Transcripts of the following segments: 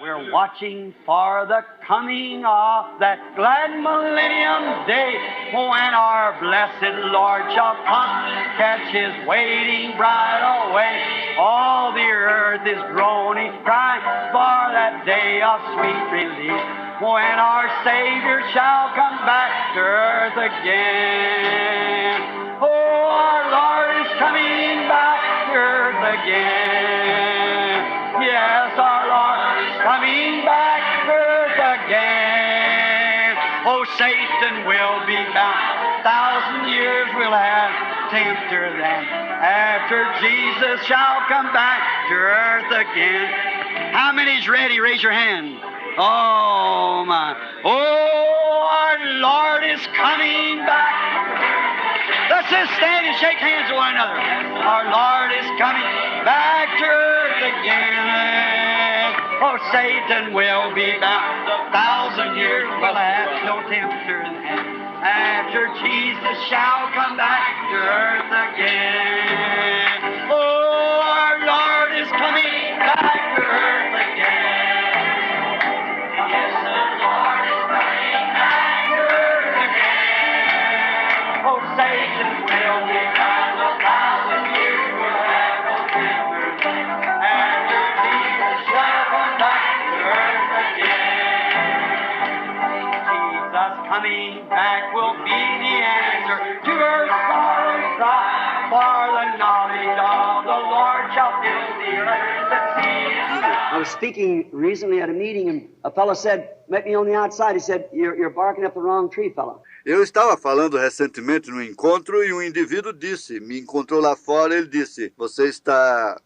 We're watching for the coming of that glad millennium day, when our blessed Lord shall come, catch His waiting bride away. All the earth is groaning, crying for that day of sweet release, when our Savior shall come back to earth again. Oh, our Lord is coming back to earth again. Yes, our Lord is coming back to earth again. Oh, Satan will be bound. 1,000 years we'll have tempter then, after Jesus shall come back to earth again. How many's ready? Raise your hand. Oh, my. Oh, our Lord is coming back. Let's just stand and shake hands with one another. Our Lord is coming back to earth again. Oh, Satan will be bound. 1,000 years will have no tempter then, after Jesus shall come back to earth again. Oh, our Lord is coming back to earth again. Yes, the Lord is coming back to earth again. Oh, Satan will be bound. 1,000 years will have no tempter then, after Jesus shall come back to earth again. Jesus coming back will be the answer to her sorrow cry, for the knowledge of the Lord shall fill the earth. The sea is I was speaking recently at a meeting, and a fellow said, met me on the outside. He said, you're barking up the wrong tree, fellow. Eu estava falando recentemente no encontro e um indivíduo disse, me encontrou lá fora, ele disse, você está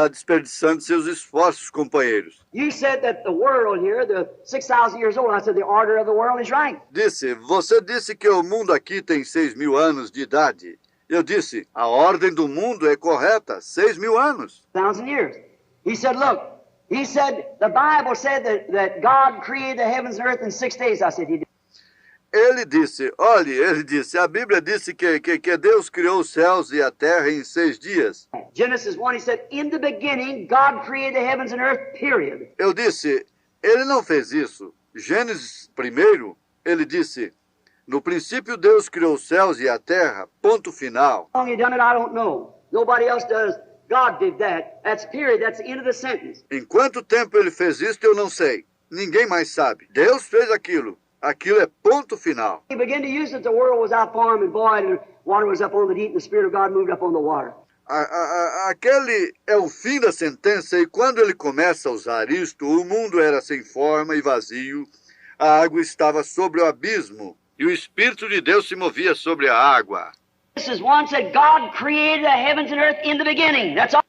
desperdiçando seus esforços, companheiros. You said that the world here, the 6,000 years old, I said the order of the world is right. Você disse que o mundo aqui tem 6.000 anos de idade. Eu disse, a ordem do mundo é correta, 6.000 anos. 1,000 years. He said, look, the Bible said that God created the heavens and earth in 6 days. I said, He did. Ele disse, a Bíblia disse que Deus criou os céus e a terra em 6 dias. Genesis 1, he said, in the beginning, God created the heavens and earth, period. Eu disse, ele não fez isso. Gênesis 1, ele disse, no princípio Deus criou os céus e a terra, ponto final. How long he done it, I don't know. Nobody else does. God did that. That's period. That's the end of the sentence. Em quanto tempo ele fez isso, eu não sei. Ninguém mais sabe. Deus fez aquilo. Aquilo é ponto final. He began to use it. The world was out for him, and boy, the water was up on the deep, and the Spirit of God moved up on the water. Aquele é o fim da sentença, e quando ele começa a usar isto, o mundo era sem forma e vazio, a água estava sobre o abismo, e o Espírito de Deus se movia sobre a água. Genesis 1 said God created the heavens and earth in the beginning. That's all.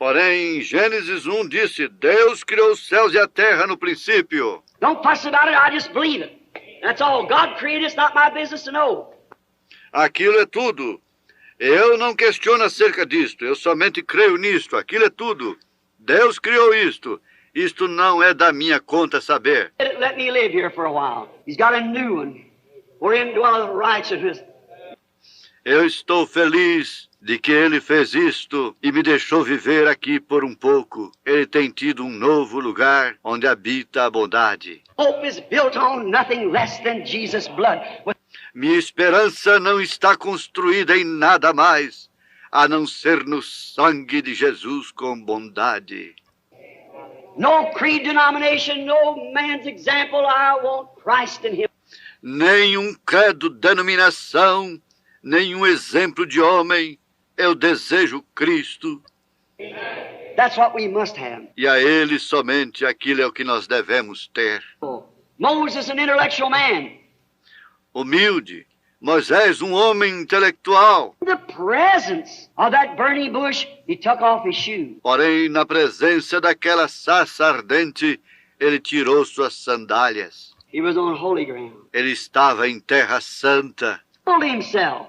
Porém, Gênesis 1 disse, Deus criou os céus e a terra no princípio. Don't fuss about it, I just believe it. That's all. God created, it's not my business to know. Aquilo é tudo. Eu não questiono acerca disto, eu somente creio nisto. Aquilo é tudo. Deus criou isto. Isto não é da minha conta saber. Let me live here for a while. He's got a new one. Wherein dwelleth righteousness. Eu estou feliz de que ele fez isto e me deixou viver aqui por um pouco. Ele tem tido um novo lugar onde habita a bondade. Hope is built on nothing less than Jesus' blood. Minha esperança não está construída em nada mais, a não ser no sangue de Jesus com bondade. No creed denomination, no man's example, I want Christ in him. Nenhum credo, denominação, nenhum exemplo de homem, eu desejo Cristo. That's what we must have. E a Ele somente aquilo é o que nós devemos ter. Moses, an intellectual man. Humilde, Moisés, um homem intelectual. In the presence of that burning bush, he took off his shoe. Porém, na presença daquela sarça ardente, ele tirou suas sandálias. He was on holy ground. Ele estava em terra santa. Humbled himself.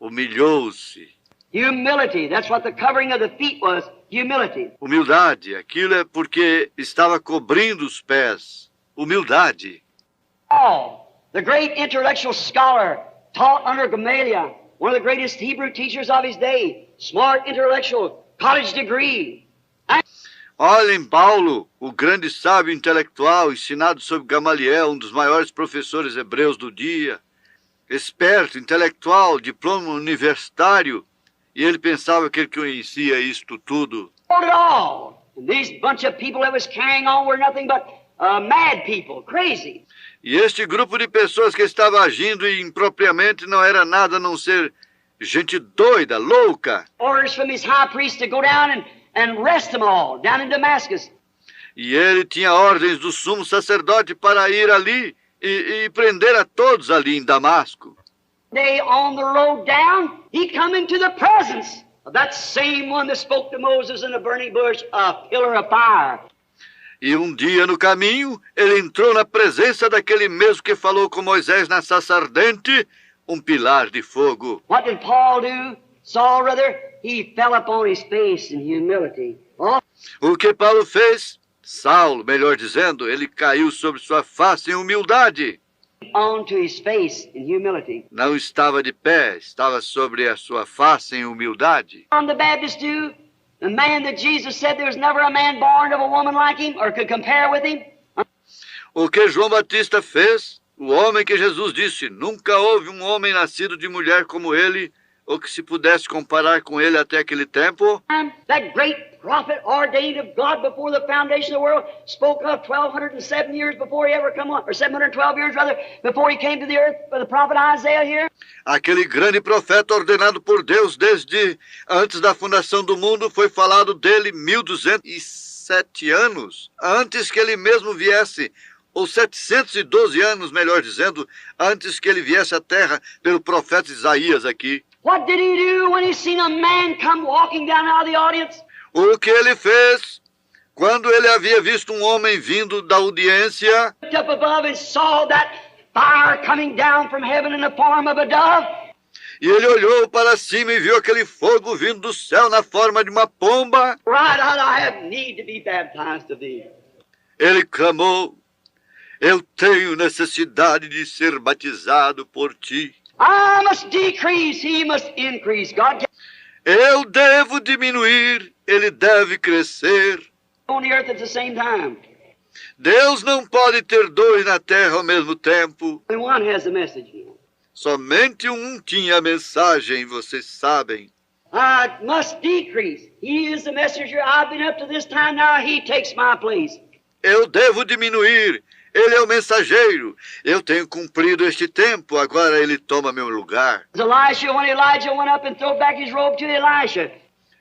Humilhou-se. Humility, that's what the covering of the feet was, humility. Humildade, aquilo é porque estava cobrindo os pés. Humildade. Paul, the great intellectual scholar, taught under Gamaliel, one of the greatest Hebrew teachers of his day, smart, intellectual, college degree. Olhem Paulo, o grande sábio intelectual, ensinado sob Gamaliel, um dos maiores professores hebreus do dia, esperto, intelectual, diploma universitário, e ele pensava que ele conhecia isto tudo. Not at all. And these bunch of people that was carrying on were nothing but mad people, crazy. E este grupo de pessoas que estava agindo impropriamente não era nada a não ser gente doida, louca. Orders from his high priest to go down and arrest them all down in Damascus. E ele tinha ordens do sumo sacerdote para ir ali e prender a todos ali em Damasco. They on the road down, he come into the presence of that same one that spoke to Moses in the burning bush, a pillar of fire. E um dia no caminho, ele entrou na presença daquele mesmo que falou com Moisés na sarça ardente, um pilar de fogo. What did Paul do? Saul, rather, he fell upon his face in humility. Oh, O que Paulo fez? Saulo, melhor dizendo, ele caiu sobre sua face em humildade. onto his face in humility. Não estava de pé, estava sobre a sua face em humildade. John the Baptist do, the man that Jesus said there was never a man born of a woman like him or could compare with him. O que João Batista fez, o homem que Jesus disse, nunca houve um homem nascido de mulher como ele, ou que se pudesse comparar com ele até aquele tempo. And that great prophet ordained of God before the foundation of the world spoke of 1207 years before he ever come on, or 712 years rather, before he came to the earth, by the prophet Isaiah here. Aquele grande profeta ordenado por Deus desde antes da fundação do mundo, foi falado dele 1207 anos, antes que ele mesmo viesse, ou 712 anos, melhor dizendo, antes que ele viesse à terra, pelo profeta Isaías aqui. What did he do when he seen a man come walking down out of the audience? O que ele fez quando ele havia visto um homem vindo da audiência? Looked up above and saw that fire coming down from heaven in the form of a dove. E ele olhou para cima e viu aquele fogo vindo do céu na forma de uma pomba. Cried out, I have need to be baptized of thee. Ele clamou, eu tenho necessidade de ser batizado por ti. I must decrease, he must increase. God kept Eu devo diminuir, ele deve crescer. on the earth at the same time. Deus não pode ter dois na terra ao mesmo tempo. Only one has the message. Somente um tinha a mensagem, vocês sabem. I must decrease. He is the messenger. I've been up to this time now. He takes my place. Eu devo diminuir, ele é o mensageiro. Eu tenho cumprido este tempo, agora ele toma meu lugar. As Elisha, when Elijah went up and threw back his robe to Elisha.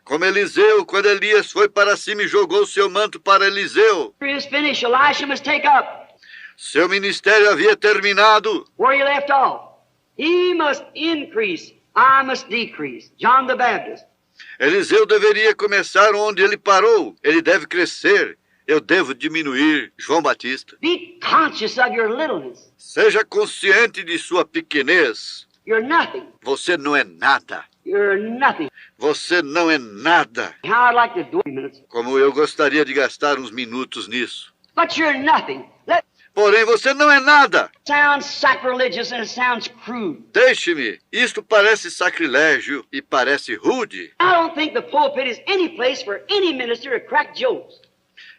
Como Eliseu, quando Elias foi para cima e jogou seu manto para Eliseu. After he was finished, Elisha must take up Seu ministério havia terminado. where he left off. He must increase. I must decrease. John the Baptist. Eliseu deveria começar onde ele parou. Ele deve crescer. Eu devo diminuir. João Batista. Be conscious of your littleness. Seja consciente de sua pequenez. You're nothing. Você não é nada. You're nothing. Você não é nada. How I'd like to do 2 minutes. Como eu gostaria de gastar uns minutos nisso. But you're nothing. That Porém, você não é nada. sounds sacrilegious and it sounds crude. Deixe-me. Isto parece sacrilégio e parece rude. I don't think the pulpit is any place for any minister to crack jokes.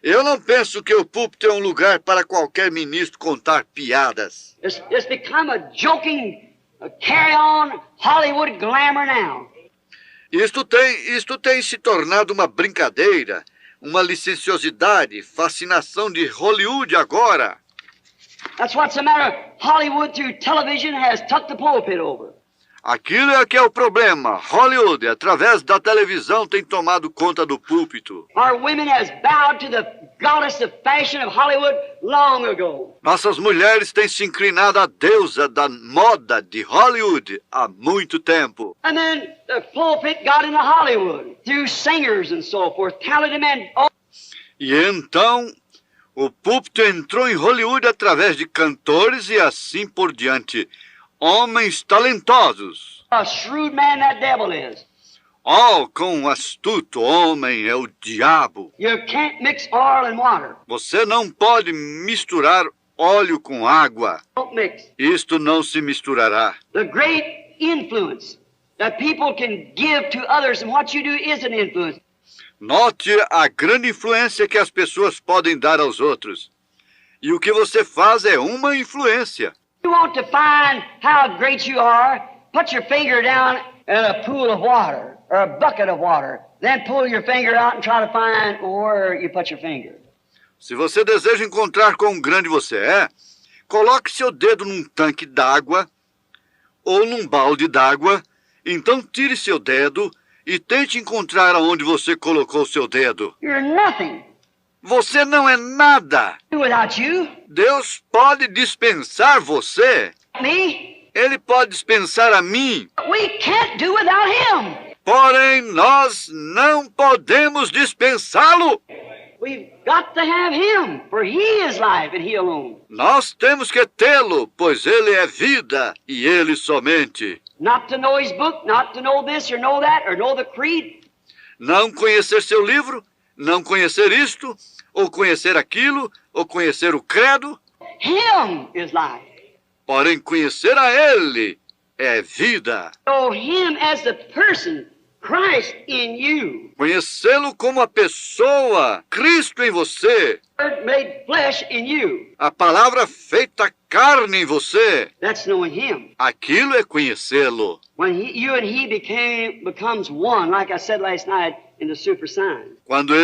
Eu não penso que o púlpito é um lugar para qualquer ministro contar piadas. It's become a joking, carry-on Hollywood glamour now. Isto tem se tornado uma brincadeira, uma licenciosidade, fascinação de Hollywood agora. That's what's the matter. Hollywood, through television, has tucked the pulpit over. Aquilo é que é o problema. Hollywood, através da televisão, tem tomado conta do púlpito. Our women has bowed to the goddess of fashion of Hollywood long ago. Nossas mulheres têm se inclinado à deusa da moda de Hollywood há muito tempo. And then the pulpit got into Hollywood through singers and so forth, talented men. Oh, E então, o púlpito entrou em Hollywood através de cantores e assim por diante. Homens talentosos. a shrewd man that devil is. Oh, quão astuto homem é o diabo. You can't mix oil and water. Você não pode misturar óleo com água. Don't mix. Isto não se misturará. The great influence that people can give to others and what you do is an influence. Note a grande influência que as pessoas podem dar aos outros. E o que você faz é uma influência. You want to find how great you are, put your finger down in a pool of water or a bucket of water. Then pull your finger out and try to find where you put your finger. Se você deseja encontrar quão grande você é, coloque seu dedo num tanque d'água ou num balde d'água, então tire seu dedo e tente encontrar aonde você colocou seu dedo. You're nothing. Você não é nada. Without you, Deus pode dispensar você. me, Ele pode dispensar a mim. we can't do without him. Porém, nós não podemos dispensá-lo. We've got to have him, for he is life and he alone. Nós temos que tê-lo, pois ele é vida e ele somente. Not to know his book, not to know this or know that or know the creed. Não conhecer seu livro, não conhecer isto, ou conhecer aquilo, ou conhecer o credo. Him is life. Porém, conhecer a ele é vida. Know him as the person, Christ in you. Conhecê-lo como a pessoa, Cristo em você, Word made flesh in you. a palavra feita carne em você. That's knowing him. Aquilo é conhecê-lo. When you and he becomes one, like I said last night in the super sign. Quando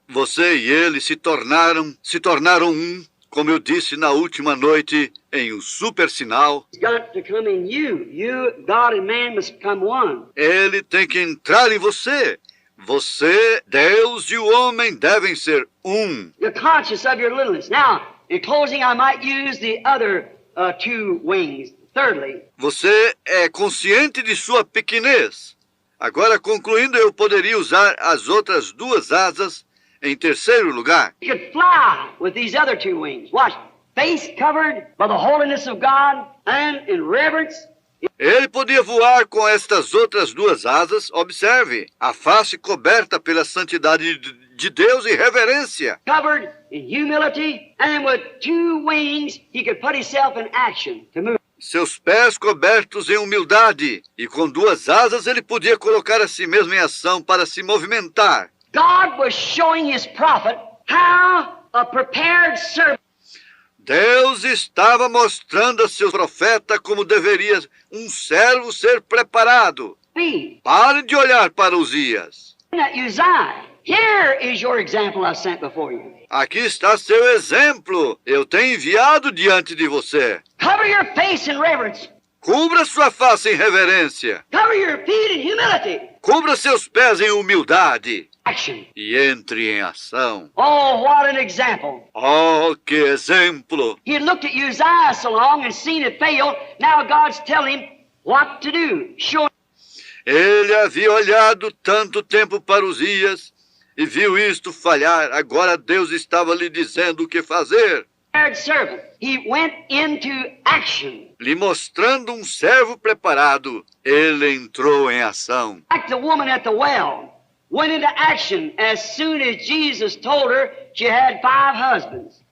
você e ele se tornaram um, como eu disse na última noite em um super sinal. It's got to come in you. You, God and man must become one. Ele tem que entrar em você. Você, Deus e o homem devem ser um. You're conscious of your littleness. Now, in closing, I might use the other two wings. Thirdly, Você é consciente de sua pequenez. Agora, concluindo, eu poderia usar as outras duas asas em terceiro lugar. you could fly with these other two wings. Watch. Face covered by the holiness of God and in reverence. Ele podia voar com estas outras duas asas, observe, a face coberta pela santidade de Deus e reverência. Covered in humility, and with two wings, he could put himself in action to move. Seus pés cobertos em humildade, e com duas asas ele podia colocar a si mesmo em ação para se movimentar. God was showing his prophet how a prepared servant Deus estava mostrando a seu profeta como deveria um servo ser preparado. be. Pare de olhar para Uzias. That Uzziah, here is your example I sent before you. Aqui está seu exemplo. Eu tenho enviado diante de você. Cover your face in reverence. Cubra sua face em reverência. Cover your feet in humility. Cubra seus pés em humildade. Action. E entre em ação. Oh, what an example. Oh, que exemplo! He had looked at Uzziah so long and seen it fail. Now God's telling him what to do. Show Ele havia olhado tanto tempo para Uzias e viu isto falhar. Agora Deus estava lhe dizendo o que fazer. prepared servant. He went into action. Lhe mostrando um servo preparado, ele entrou em ação. Like the woman at the well went into action as soon as Jesus told her she had 5 husbands.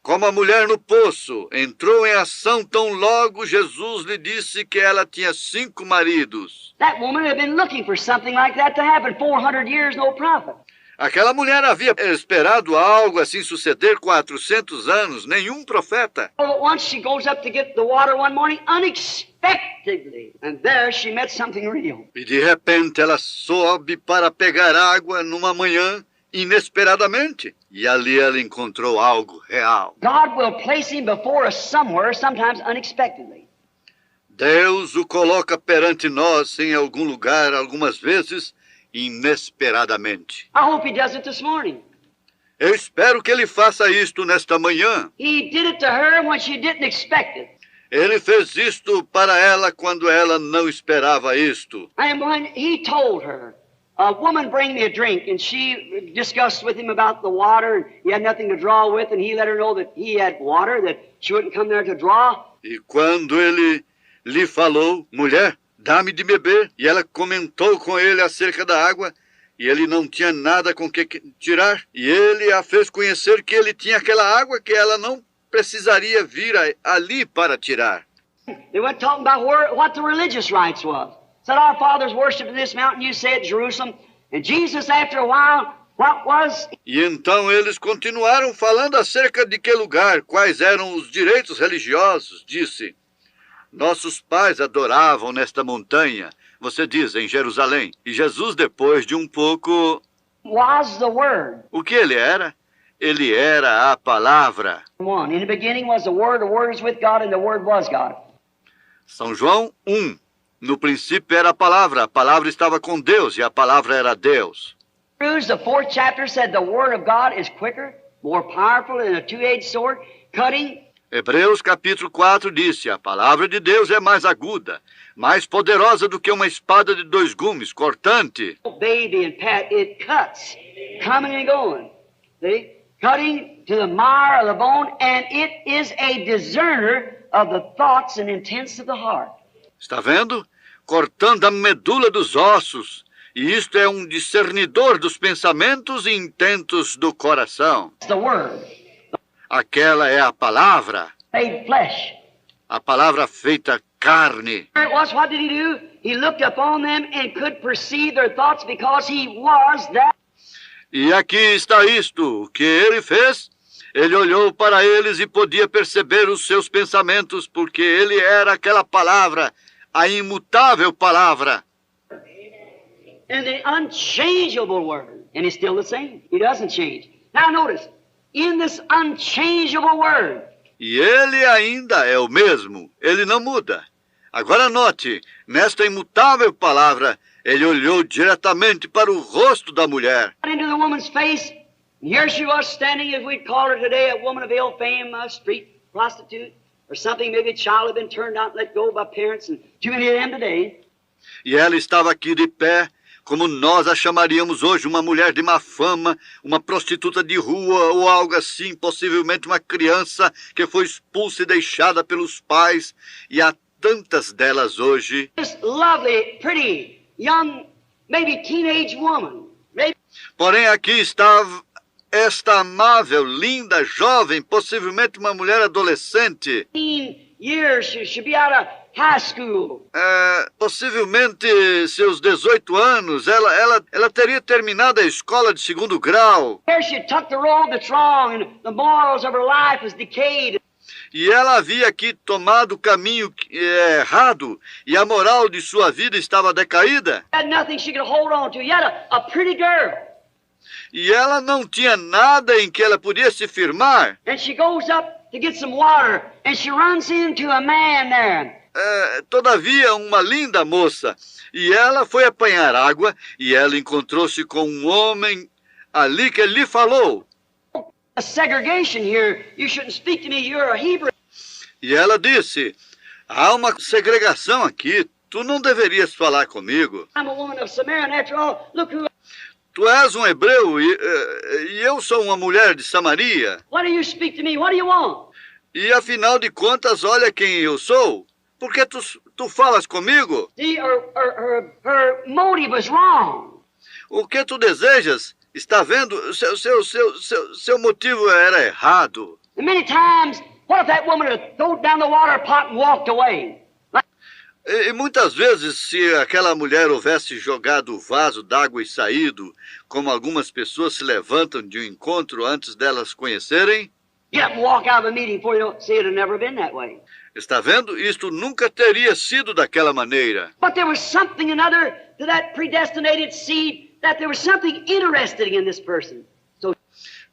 Como a mulher no poço, entrou em ação tão logo Jesus lhe disse que ela tinha 5 maridos. That woman had been looking for something like that to happen 400 years, no prophet. Aquela mulher havia esperado algo assim suceder 400 anos, nenhum profeta. All at once she goes up to get the water one morning unexpectedly, and there she met something real. E de repente ela sobe para pegar água numa manhã, inesperadamente. E ali ela encontrou algo real. God will place him before us somewhere, sometimes unexpectedly. Deus o coloca perante nós em algum lugar, algumas vezes, inesperadamente. I hope he does it this morning. Eu espero que ele faça isto nesta manhã. He did it to her when she didn't expect it. Ele fez isto para ela quando ela não esperava isto. And when he told her, woman, bring me a drink, and she discussed with him about the water, and he had nothing to draw with, and he let her know that he had water, that she wouldn't come there to draw. E quando ele lhe falou, mulher, dá-me de beber, e ela comentou com ele acerca da água, e ele não tinha nada com que tirar, e ele a fez conhecer que ele tinha aquela água que ela não precisaria vir ali para tirar. They went talking about what the religious rites was. Said, our fathers worshipped in this mountain, you say at Jerusalem, And Jesus, after a while, what was... E então eles continuaram falando acerca de que lugar, quais eram os direitos religiosos. Disse: nossos pais adoravam nesta montanha, você diz, em Jerusalém. E Jesus, depois de um pouco... was the Word. O que ele era? Ele era a palavra. In the beginning was the Word was with God, and the Word was God. São João 1. No princípio era a palavra estava com Deus e a palavra era Deus. Hebrews, the 4th chapter, said the Word of God is quicker, more powerful than a two-edged sword, cutting. Hebreus capítulo 4 disse: a palavra de Deus é mais aguda, mais poderosa do que uma espada de 2 gumes, cortante. Baby and Pat, it cuts, coming and going. See? Cutting to the marrow of the bone, and it is a discerner of the thoughts and intents of the heart. Está vendo? Cortando a medula dos ossos. E isto é um discernidor dos pensamentos e intentos do coração. It's the Word. Aquela é a palavra. Made flesh. A palavra feita carne. It was, what did he do? He looked upon them and could perceive their thoughts because he was that. E aqui está isto, o que ele fez. Ele olhou para eles e podia perceber os seus pensamentos, porque ele era aquela palavra, a imutável palavra. And the unchangeable Word. And he's still the same. He doesn't change. Now notice, in this unchangeable Word, E ele ainda é o mesmo, ele não muda. Agora note, nesta imutável palavra, ele olhou diretamente para o rosto da mulher. into the woman's face, and here she was standing, as we'd call her today, a woman of ill fame, a street prostitute, or something. Maybe a child had been turned out and let go by parents, and too many of them today. E ela estava aqui de pé, como nós a chamaríamos hoje, uma mulher de má fama, uma prostituta de rua ou algo assim, possivelmente uma criança que foi expulsa e deixada pelos pais, e há tantas delas hoje. This lovely, pretty, young, maybe teenage woman, maybe Porém aqui estava esta amável, linda, jovem, possivelmente uma mulher adolescente, 18 years, she should be out of high school. possivelmente seus 18 anos, ela teria terminado a escola de 2º grau. Here she took the road that's wrong, and the morals of her life is decayed. E ela havia aqui tomado o caminho errado, e a moral de sua vida estava decaída. Had nothing she could hold on to. Yet a pretty girl. E ela não tinha nada em que ela podia se firmar. And she goes up to get some water, and she runs into a man there. Todavia, uma linda moça. E ela foi apanhar água, e ela encontrou-se com um homem ali que lhe falou. A segregation here. You shouldn't speak to me. You're a Hebrew. E ela disse: há uma segregação aqui, tu não deverias falar comigo. I'm a woman of Samaria, and after all, look who... Tu és um hebreu e eu sou uma mulher de Samaria. Why do you speak to me? What do you want? E afinal de contas, olha quem eu sou. Por que tu falas comigo? See, her motive was wrong. O que tu desejas? Está vendo? Seu motivo era errado. And many times, what if that woman had thrown down the water pot and walked away? E muitas vezes, se aquela mulher houvesse jogado o vaso d'água e saído, como algumas pessoas se levantam de um encontro antes delas conhecerem, Get up and walk out of the meeting before you don't see it had never been that way. está vendo? Isto nunca teria sido daquela maneira. But there was something another to that predestinated seed, that there was something interesting in this person. So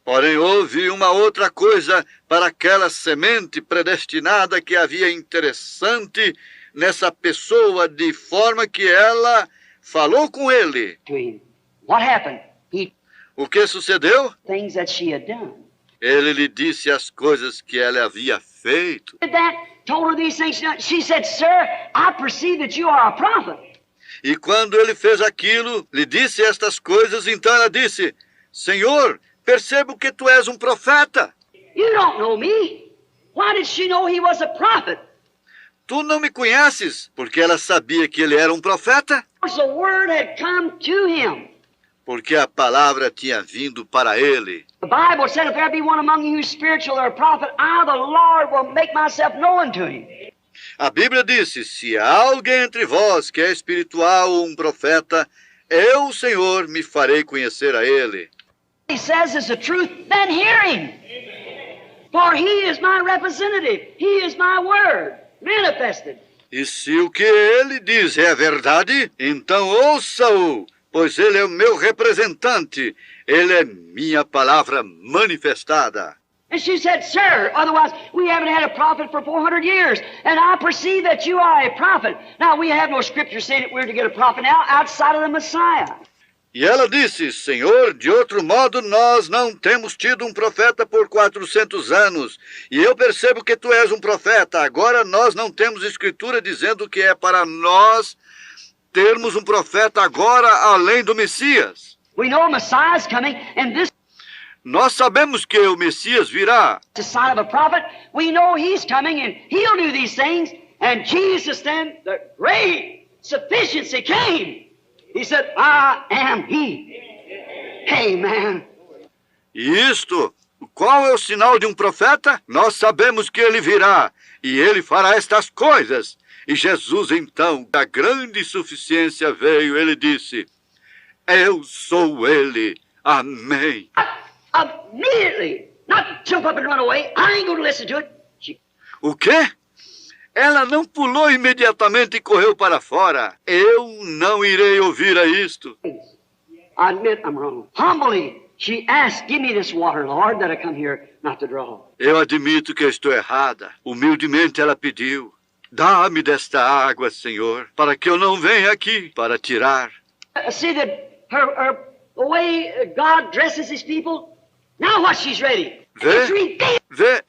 Porém, houve uma outra coisa para aquela semente predestinada que havia interessante nessa pessoa, de forma que ela falou com ele. to him, what happened? He O que sucedeu? things that she had done. Ele lhe disse as coisas que ela havia feito. Did that? Told her these things. She said, "Sir, I perceive that you are a prophet." E quando ele fez aquilo, lhe disse estas coisas, então ela disse: Senhor, percebo que tu és um profeta. You don't know me. Why did she know he was a prophet? Tu não me conheces, porque ela sabia que ele era um profeta, Because the word had come to him. porque a palavra tinha vindo para ele. The Bible said, if there be one among you who's spiritual or a prophet, I, the Lord, will make myself known to him. A Bíblia disse: se há alguém entre vós que é espiritual ou um profeta, eu, Senhor, me farei conhecer a ele. He says is the truth, then hear him. For he is my representative. He is my word manifested. E se o que ele diz é a verdade, então ouça-o, pois ele é o meu representante. Ele é minha palavra manifestada. And she said, Sir, otherwise we haven't had a prophet for 400 years, and I perceive that you are a prophet. Now, we have no scripture saying that we're to get a prophet now outside of the Messiah. E ela disse, Senhor, de outro modo nós não temos tido um profeta por 400 anos. E eu percebo que tu és um profeta. Agora nós não temos escritura dizendo que é para nós termos um profeta agora além do Messias. We know a Messiah is coming, and this Nós sabemos que o Messias virá. is the sign of a prophet. We know he's coming, and he'll do these things. And Jesus then, the great sufficiency came. He said, I am he. Amen. E isto, qual é o sinal de um profeta? Nós sabemos que ele virá, e ele fará estas coisas. E Jesus, então, a grande suficiência veio, ele disse, eu sou ele. Amém. Immediately, not jump up and run away. I ain't going to listen to it. O quê? Ela não pulou imediatamente e correu para fora. Eu não irei ouvir a isto. I admit I'm wrong. Humbly, she asked, give me this water, Lord, that I come here not to draw. Eu admito que estou errada. Humildemente ela pediu, dá-me desta água, Senhor, para que eu não venha aqui para tirar. See that the way God dresses his people? Now what she's ready. It's redeemed. Vê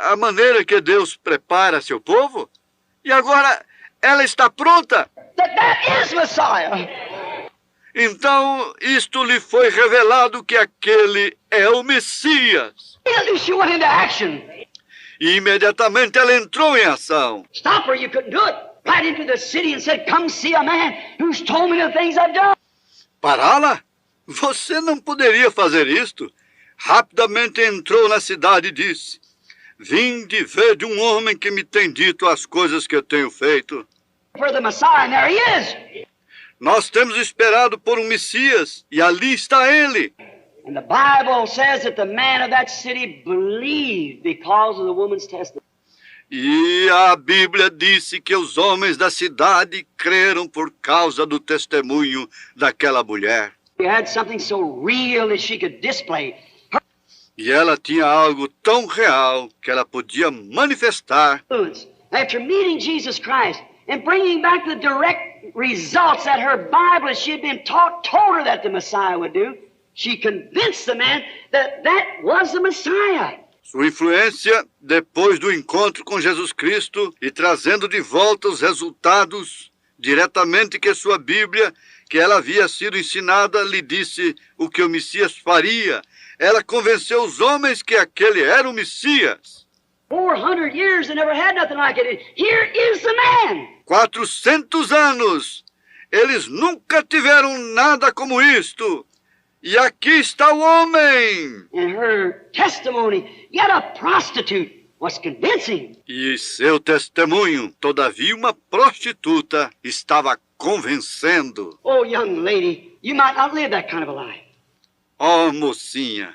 a maneira que Deus prepara seu povo? E agora ela está pronta. That is Messiah. Então isto lhe foi revelado que aquele é o Messias. Immediately she went into action. E imediatamente ela entrou em ação. Stop her, you couldn't do it. Right into the city and said, come see a man who's told me the things I've done. Pará-la? Você não poderia fazer isto? Rapidamente entrou na cidade e disse, vinde ver de um homem que me tem dito as coisas que eu tenho feito. For the Messiah, and there he is. Nós temos esperado por um Messias, e ali está ele. And the Bible says that the man of that city believed because of the woman's testimony. E a Bíblia disse que os homens da cidade creram por causa do testemunho daquela mulher. She had something so real that she could display. E ela tinha algo tão real que ela podia manifestar. After meeting Jesus Christ and bringing back the direct results that her Bible, as she had been taught, told her that the Messiah would do, she convinced the man that that was the Messiah. Sua influência, depois do encontro com Jesus Cristo e trazendo de volta os resultados diretamente que sua Bíblia, que ela havia sido ensinada, lhe disse o que o Messias faria. Ela convenceu os homens que aquele era o Messias. 400 years and never had nothing like it. Here is the man. 400 anos. Eles nunca tiveram nada como isto. E aqui está o homem. And her testimony, yet a prostitute, was convincing. E seu testemunho, todavia uma prostituta, estava convencendo. Oh, young lady, you might not live that kind of a life. Oh, mocinha,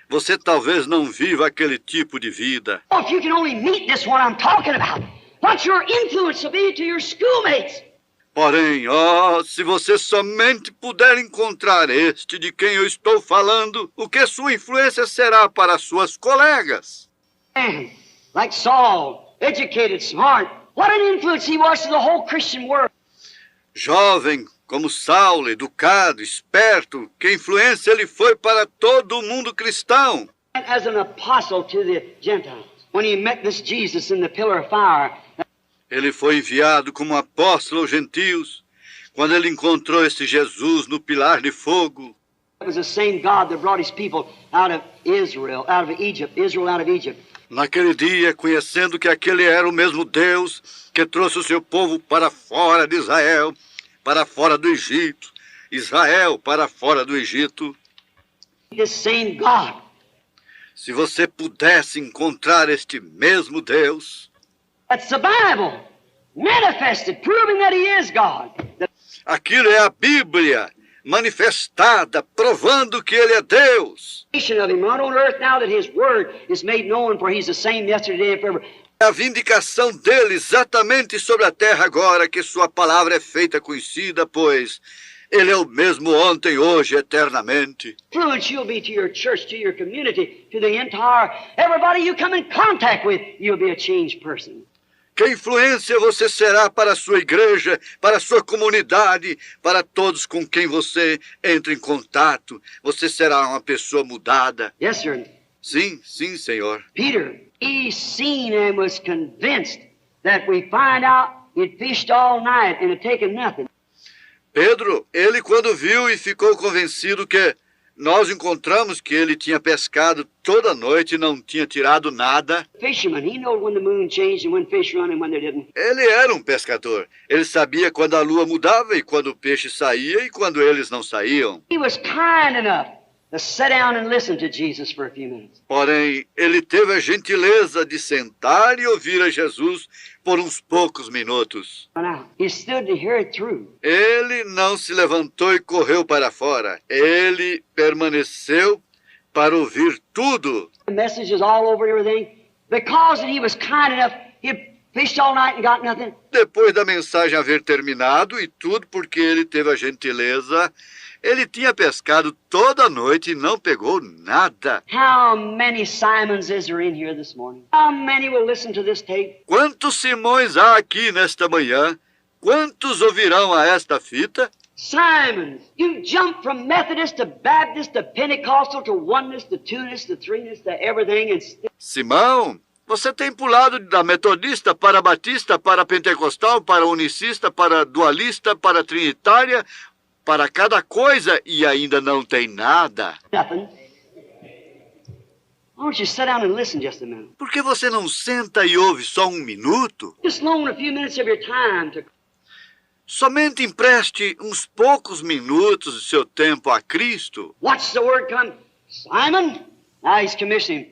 você talvez não viva aquele tipo de vida. Oh, if you can only meet this one I'm talking about, what your influence will be to your schoolmates. Porém, se você somente puder encontrar este de quem eu estou falando, o que sua influência será para suas colegas? Man, like Saul, educated, smart, what an influence he was to the whole Christian world. Jovem, como Saulo, educado, esperto, que influência ele foi para todo o mundo cristão. And as an apostle to the Gentiles, when he met this Jesus in the pillar of fire. Ele foi enviado como apóstolo aos gentios, quando ele encontrou esse Jesus no pilar de fogo. It was the same God that brought his people out of Israel out of Egypt. Naquele dia, conhecendo que aquele era o mesmo Deus que trouxe o seu povo para fora de Israel, para fora do Egito, Israel para fora do Egito. This same God. Se você pudesse encontrar este mesmo Deus, That's the Bible, manifested, proving that he is God. Aquilo é a Bíblia manifestada, provando que ele é Deus. Of him right on earth now that his word is made known, for he's the same yesterday and forever. A vindicação dele exatamente sobre a terra agora, que sua palavra é feita conhecida, pois ele é o mesmo ontem, hoje, eternamente. Influence you'll be to your church, to your community, to the entire, everybody you come in contact with, you'll be a changed person. Que influência você será para a sua igreja, para a sua comunidade, para todos com quem você entra em contato. Você será uma pessoa mudada. Yes, sir. Sim, sim, Senhor. Peter, he seen and was convinced that we find out he'd fished all night and had taken nothing. Pedro, ele quando viu e ficou convencido que nós encontramos que ele tinha pescado toda noite e não tinha tirado nada. Fisherman, he knew when the moon changed and when fish run and when they didn't. Ele era um pescador. Ele sabia quando a lua mudava e quando o peixe saía e quando eles não saíam. He was kind enough to sit down and listen to Jesus for a few minutes. Porém, ele teve a gentileza de sentar e ouvir a Jesus por uns poucos minutos. Now, he stood to hear it through. Ele não se levantou e correu para fora. Ele permaneceu para ouvir tudo. The messages all over everything. Because he was kind enough, he fished all night and got nothing. Depois da mensagem haver terminado e tudo porque ele teve a gentileza, ele tinha pescado toda a noite e não pegou nada. How many Simons is there in here this morning? How many will listen to this tape? Quantos Simões há aqui nesta manhã? Quantos ouvirão a esta fita? Simons, you jump from Methodist to Baptist to Pentecostal to oneness to two-ness to three-ness to everything. And Simão, você tem pulado da metodista para batista, para pentecostal, para unicista, para dualista, para trinitária, para cada coisa e ainda não tem nada. nothing. Why don't you sit down and listen just a minute? Por que você não senta e ouve só um minuto? Just loan a few minutes of your time to... Somente empreste uns poucos minutos do seu tempo a Cristo. Watch the word come. Simon, now he's commissioning him.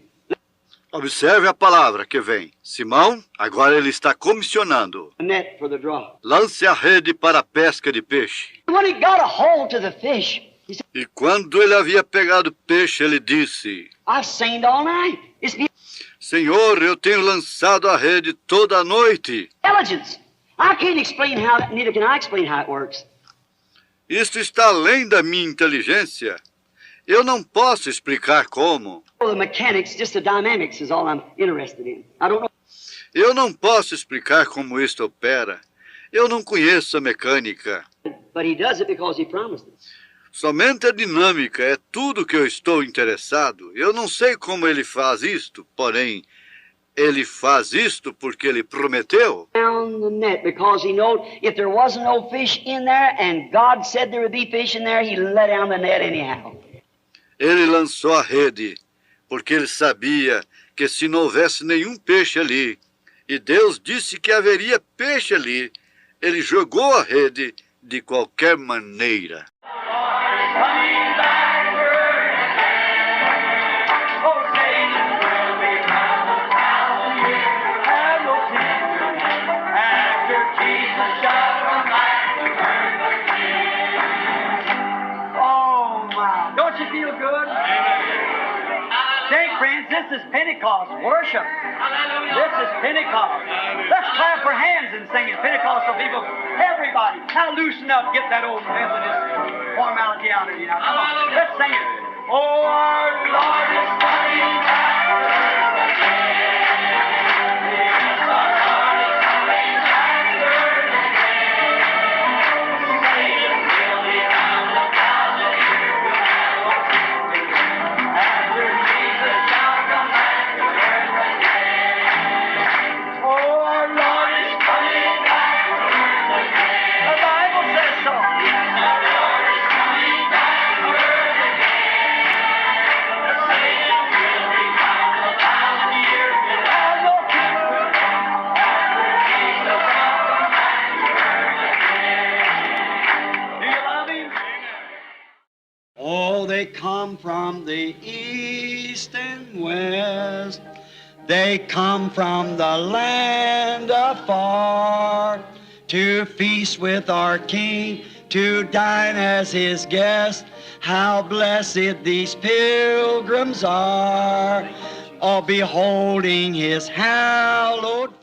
Observe a palavra que vem. Simão, agora ele está comissionando. A net for the draw. Lance a rede para a pesca de peixe. When he got a hold to the fish, he said, E quando ele havia pegado peixe, ele disse: I've seined all night. It's Senhor, eu tenho lançado a rede toda a noite. intelligence. I can't explain how, neither can I explain how it works. Isto está além da minha inteligência. Eu não posso explicar como. The mechanics, just the dynamics is all I'm interested in. I don't know. Eu não posso explicar como isto opera. Eu não conheço a mecânica. But he does it because he promised it. Somente a dinâmica é tudo que eu estou interessado. Eu não sei como ele faz isto, porém, ele faz isto porque ele prometeu. Down the net because he knowed if there wasn't no fish in there and God said there would be fish in there, he let down the net anyhow. Ele lançou a rede porque ele sabia que se não houvesse nenhum peixe ali, e Deus disse que haveria peixe ali, ele jogou a rede de qualquer maneira. Coming backward again. Oh, Satan will be bound 1,000 years. Have no fear. After Jesus shall come back to earth again. Oh, my. Don't you feel good? Say, friends, this is Pentecost worship. This is Pentecost. Let's clap our hands and sing it. Pentecostal people, everybody, now loosen up, get that old Methodist formality out of you. Now, come on, let's sing it. Oh, our Lord is coming back again. Yes, our Lord is coming back again. Satan will be bound 1,000 years. After Jesus shall come back to earth again. Oh, our Lord is coming back to earth again. The Bible says so. Yes, our Lord is coming back to earth again. Satan will be bound 1,000 years. Have no fear. After Jesus shall come back to earth again. Do you love him? Oh, they come from the east and west. They come from the land afar to feast with our King, to dine as his guest. How blessed these pilgrims are, all beholding his hallowed face.